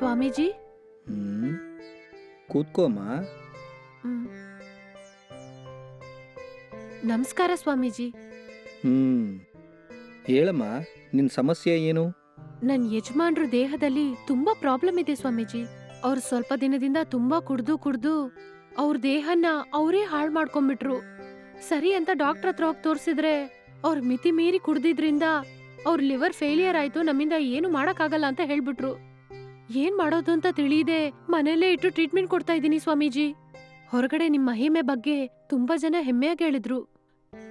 ಸ್ವಾಮೀಜಿ. ಹ್ಮ್ ಕೂತ್ಕೋಮ್ಮ. ಹ್ಮ್. ನಮಸ್ಕಾರ ಸ್ವಾಮೀಜಿ. ಹೇಳಮ್ಮ, ನಿನ್ ಸಮಸ್ಯೆ ಏನು? ನನ್ ಯಜಮಾನ್ರ ದೇಹದಲ್ಲಿ ತುಂಬಾ ಪ್ರಾಬ್ಲಮ್ ಇದೆ ಸ್ವಾಮೀಜಿ. ಅವ್ರು ಸ್ವಲ್ಪ ದಿನದಿಂದ ತುಂಬಾ ಕುಡ್ದು ಅವ್ರ ದೇಹನ ಅವರೇ ಹಾಳ್ ಮಾಡ್ಕೊಂಡ್ಬಿಟ್ರು. ಸರಿ ಅಂತ ಡಾಕ್ಟರ್ ಹತ್ರ ಹೋಗಿ ತೋರ್ಸಿದ್ರೆ ಅವ್ರ ಮಿತಿ ಮೀರಿ ಕುಡ್ದಿದ್ರಿಂದ ಅವ್ರ ಲಿವರ್ ಫೇಲಿಯರ್ ಆಯ್ತು, ನಮ್ಮಿಂದ ಏನು ಮಾಡಕ್ಕಾಗಲ್ಲ ಅಂತ ಹೇಳ್ಬಿಟ್ರು. ಏನ್ ಮಾಡೋದು ಅಂತ ತಿಳಿಯದೆ ಮನೇಲೇ ಇಟ್ಟು ಟ್ರೀಟ್ಮೆಂಟ್ ಕೊಡ್ತಾ ಇದ್ದೀನಿ ಸ್ವಾಮೀಜಿ. ಹೊರಗಡೆ ನಿಮ್ ಮಹಿಮೆ ಬಗ್ಗೆ ತುಂಬಾ ಜನ ಹೆಮ್ಮೆಯಾಗಿ ಹೇಳಿದ್ರು.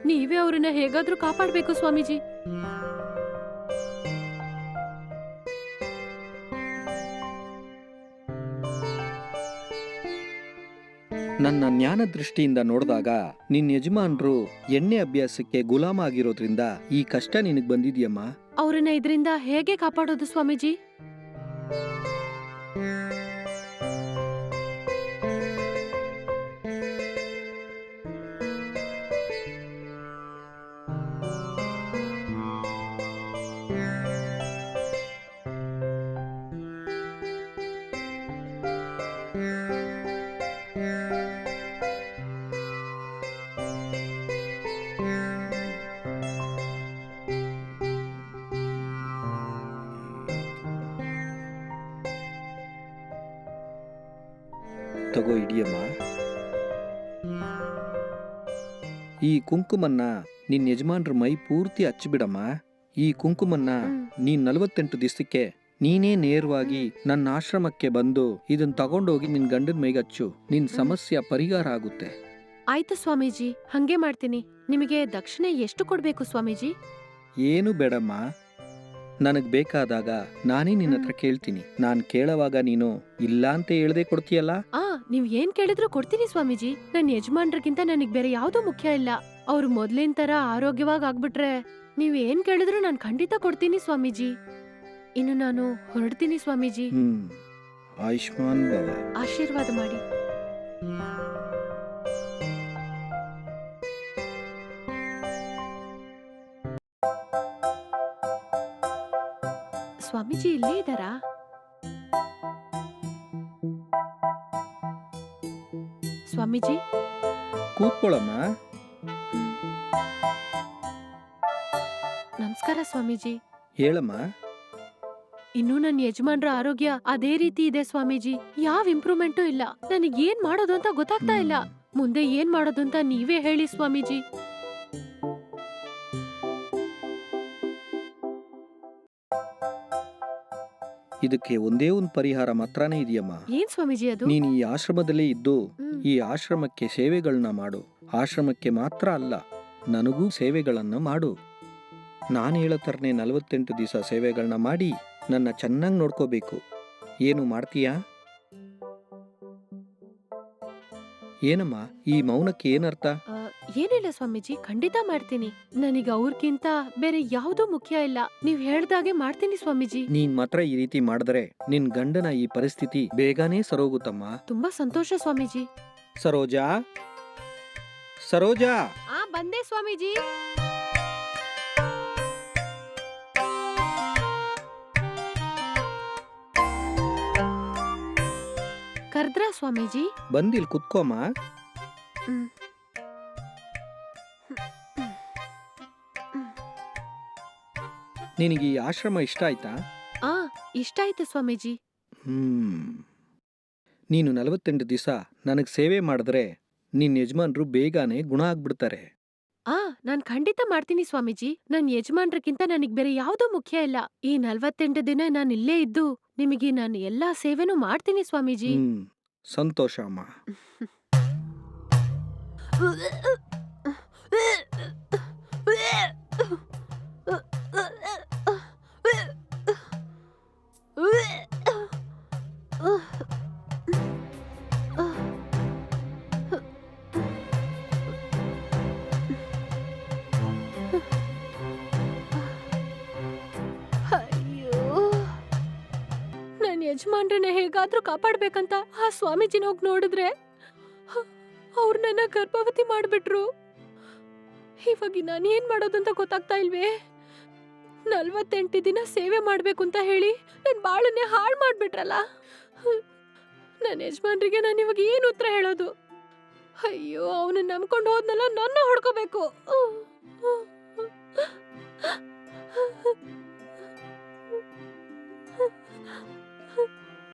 ನೀವೇ ಅವ್ರನ್ನ ಹೇಗಾದ್ರೂ ಕಾಪಾಡ್ಬೇಕು ಸ್ವಾಮೀಜಿ. ನನ್ನ ಜ್ಞಾನ ದೃಷ್ಟಿಯಿಂದ ನೋಡಿದಾಗ ನಿನ್ ಯಜಮಾನ್ರು ಎಣ್ಣೆ ಅಭ್ಯಾಸಕ್ಕೆ ಗುಲಾಮ ಆಗಿರೋದ್ರಿಂದ ಈ ಕಷ್ಟ ನಿನಗ್ ಬಂದಿದ್ಯಮ್ಮ. ಅವ್ರನ್ನ ಇದರಿಂದ ಹೇಗೆ ಕಾಪಾಡೋದು ಸ್ವಾಮೀಜಿ? ತಗೋ ಹಿಡಿಯಮ್ಮ. ಈ ಕುಂಕುಮನ್ನ ನಿನ್ ಯಜಮಾನ್ರ ಮೈ ಪೂರ್ತಿ ಹಚ್ಚಿಬಿಡಮ್ಮ. ಈ ಕುಂಕುಮನ್ನ ನೀನ್ 48 ದಿವಸಕ್ಕೆ ನೀನೇ ನೇರವಾಗಿ ನನ್ನ ಆಶ್ರಮಕ್ಕೆ ಬಂದು ಇದನ್ನ ತಗೊಂಡೋಗಿ ನಿನ್ ಗಂಡನ ಮೈಗೆ ಹಚ್ಚು. ನಿನ್ ಸಮಸ್ಯೆ ಪರಿಹಾರ ಆಗುತ್ತೆ. ಆಯ್ತು ಸ್ವಾಮೀಜಿ, ಹಂಗೆ ಮಾಡ್ತೀನಿ. ನಿಮಗೆ ದಕ್ಷಿಣೆ ಎಷ್ಟು ಕೊಡ್ಬೇಕು ಸ್ವಾಮೀಜಿ? ಏನು ಬೇಡಮ್ಮ, ನನಗ್ ಬೇಕಾದಾಗ ನಾನೇ ನಿನ್ನ ಹತ್ರ ಕೇಳ್ತೀನಿ. ನಾನ್ ಕೇಳೋವಾಗ ನೀನು ಇಲ್ಲ ಅಂತ ಹೇಳ್ದೆ ಕೊಡ್ತೀಯಲ್ಲ. ನೀವ್ ಏನ್ ಕೇಳಿದ್ರು ಕೊಡ್ತೀನಿ ಸ್ವಾಮೀಜಿ. ನನ್ ಯಜಮಾನ್ರಿಗಿಂತ ನನಗ್ ಬೇರೆ ಯಾವ್ದೂ ಮುಖ್ಯ ಇಲ್ಲ. ಅವ್ರು ಮೊದ್ಲಿನ ತರ ಆರೋಗ್ಯವಾಗಿ ಆಗ್ಬಿಟ್ರೆ ನೀವ್ ಏನ್ ಕೇಳಿದ್ರು ನಾನ್ ಖಂಡಿತ ಕೊಡ್ತೀನಿ ಸ್ವಾಮೀಜಿ. ಇನ್ನು ನಾನು ಹೊರಡ್ತೀನಿ ಸ್ವಾಮೀಜಿ. ಆಯುಷ್ಮಾನ್ ಭವ. ಆಶೀರ್ವಾದ ಮಾಡಿ ಸ್ವಾಮೀಜಿ. ಇಲ್ಲೇ ಇದ್ದಾರಾ? ಸ್ವಾಮೀಜಿ ಕೂತ್ಕೊಳ್ಳಮ್ಮ. ನಮಸ್ಕಾರ ಸ್ವಾಮೀಜಿ. ಹೇಳಮ್ಮ. ಇನ್ನು ನನ್ನ ಯಜಮಾನ್ರ ಆರೋಗ್ಯ ಅದೇ ರೀತಿ ಇದೆ ಸ್ವಾಮೀಜಿ. ಯಾವ ಇಂಪ್ರೂವ್ಮೆಂಟು ಇಲ್ಲ. ನನಗ್ ಏನ್ ಮಾಡೋದು ಅಂತ ಗೊತ್ತಾಗ್ತಾ ಇಲ್ಲ. ಮುಂದೆ ಏನ್ ಮಾಡೋದು ಅಂತ ನೀವೇ ಹೇಳಿ ಸ್ವಾಮೀಜಿ. ಇದಕ್ಕೆ ಒಂದೇ ಒಂದು ಪರಿಹಾರ ಮಾತ್ರನೇ ಇದೆಯಮ್ಮ. ಏನ್ ಸ್ವಾಮೀಜಿ ಅದು? ನೀನ್ ಈ ಆಶ್ರಮದಲ್ಲೇ ಇದ್ದು ಈ ಆಶ್ರಮಕ್ಕೆ ಸೇವೆಗಳನ್ನ ಮಾಡು. ಆಶ್ರಮಕ್ಕೆ ಮಾತ್ರ ಅಲ್ಲ, ನನಗೂ ಸೇವೆಗಳನ್ನ ಮಾಡು. ನಾನು ಹೇಳೋ ಥರನೇ 48 ದಿವಸ ಸೇವೆಗಳನ್ನ ಮಾಡಿ ನನ್ನ ಚೆನ್ನಾಗಿ ನೋಡ್ಕೋಬೇಕು. ಏನು ಮಾಡ್ತೀಯಾ? ಏನಮ್ಮ ಈ ಮೌನಕ್ಕೆ ಏನರ್ಥ? ಏನಿಲ್ಲ ಸ್ವಾಮೀಜಿ, ಖಂಡಿತ ಮಾಡ್ತೀನಿ. ನನಗೆ ಅವ್ರಕ್ಕಿಂತ ಬೇರೆ ಯಾವ್ದೂ ಮುಖ್ಯ ಇಲ್ಲ. ನೀವ್ ಹೇಳ್ದಾಗೆ ಮಾಡ್ತೀನಿ ಸ್ವಾಮೀಜಿ. ನೀನ್ ಮಾತ್ರ ಈ ರೀತಿ ಮಾಡಿದ್ರೆ ನಿನ್ ಗಂಡನ ಈ ಪರಿಸ್ಥಿತಿ ಬೇಗನೆ ಸರೋಗುತ್ತಮ್ಮ. ತುಂಬಾ ಸಂತೋಷ ಸ್ವಾಮೀಜಿ. ಸರೋಜಾ, ಸರೋಜಾ. ಬಂದೆ ಸ್ವಾಮೀಜಿ. ಕರ್ದ್ರಾ ಸ್ವಾಮೀಜಿ? ಬಂದಿಲ್ ಕುತ್ಕೋಮ್ಮ. ನಿನಗೆ ಈ ಆಶ್ರಮ ಇಷ್ಟ ಆಯ್ತಾ? ಇಷ್ಟ ಆಯ್ತು ಸ್ವಾಮೀಜಿ. ನೀನು 48 ದಿವಸ ನನಗ್ ಸೇವೆ ಮಾಡಿದ್ರೆ ನಿನ್ ಯಜಮಾನ್ರು ಬೇಗನೆ ಗುಣ ಆಗ್ಬಿಡ್ತಾರೆ. ನಾನ್ ಖಂಡಿತ ಮಾಡ್ತೀನಿ ಸ್ವಾಮೀಜಿ. ನನ್ ಯಜಮಾನ್ರಕ್ಕಿಂತ ನನಗ್ ಬೇರೆ ಯಾವ್ದೂ ಮುಖ್ಯ ಇಲ್ಲ. ಈ 48 ದಿನ ನಾನು ಇಲ್ಲೇ ಇದ್ದು ನಿಮಗೆ ನಾನು ಎಲ್ಲಾ ಸೇವೆನೂ ಮಾಡ್ತೀನಿ ಸ್ವಾಮೀಜಿ. ಸಂತೋಷ ಅಮ್ಮ. ಯಜಮಾನ್ರನ್ನ ಹೇಗಾದ್ರೂ ಕಾಪಾಡ್ಬೇಕಂತ ಆ ಸ್ವಾಮೀಜಿನ ಹೋಗಿ ನೋಡಿದ್ರೆ ಅವ್ರು ನನ್ನ ಗರ್ಭವತಿ ಮಾಡ್ಬಿಟ್ರು. ಇವಾಗ ನಾನು ಏನ್ ಮಾಡೋದು ಅಂತ ಗೊತ್ತಾಗ್ತಾ ಇಲ್ವೇ. 48 ದಿನ ಸೇವೆ ಮಾಡ್ಬೇಕು ಅಂತ ಹೇಳಿ ನನ್ ಬಾಳನ್ನೇ ಹಾಳು ಮಾಡ್ಬಿಟ್ರಲ್ಲ. ನನ್ನ ಯಜಮಾನ್ರಿಗೆ ನಾನು ಇವಾಗ ಏನು ಉತ್ತರ ಹೇಳೋದು? ಅಯ್ಯೋ, ಅವನು ನಂಬ್ಕೊಂಡು ಹೋದ್ನಲ್ಲ, ನನ್ನ ಹೊಡ್ಕೋಬೇಕು.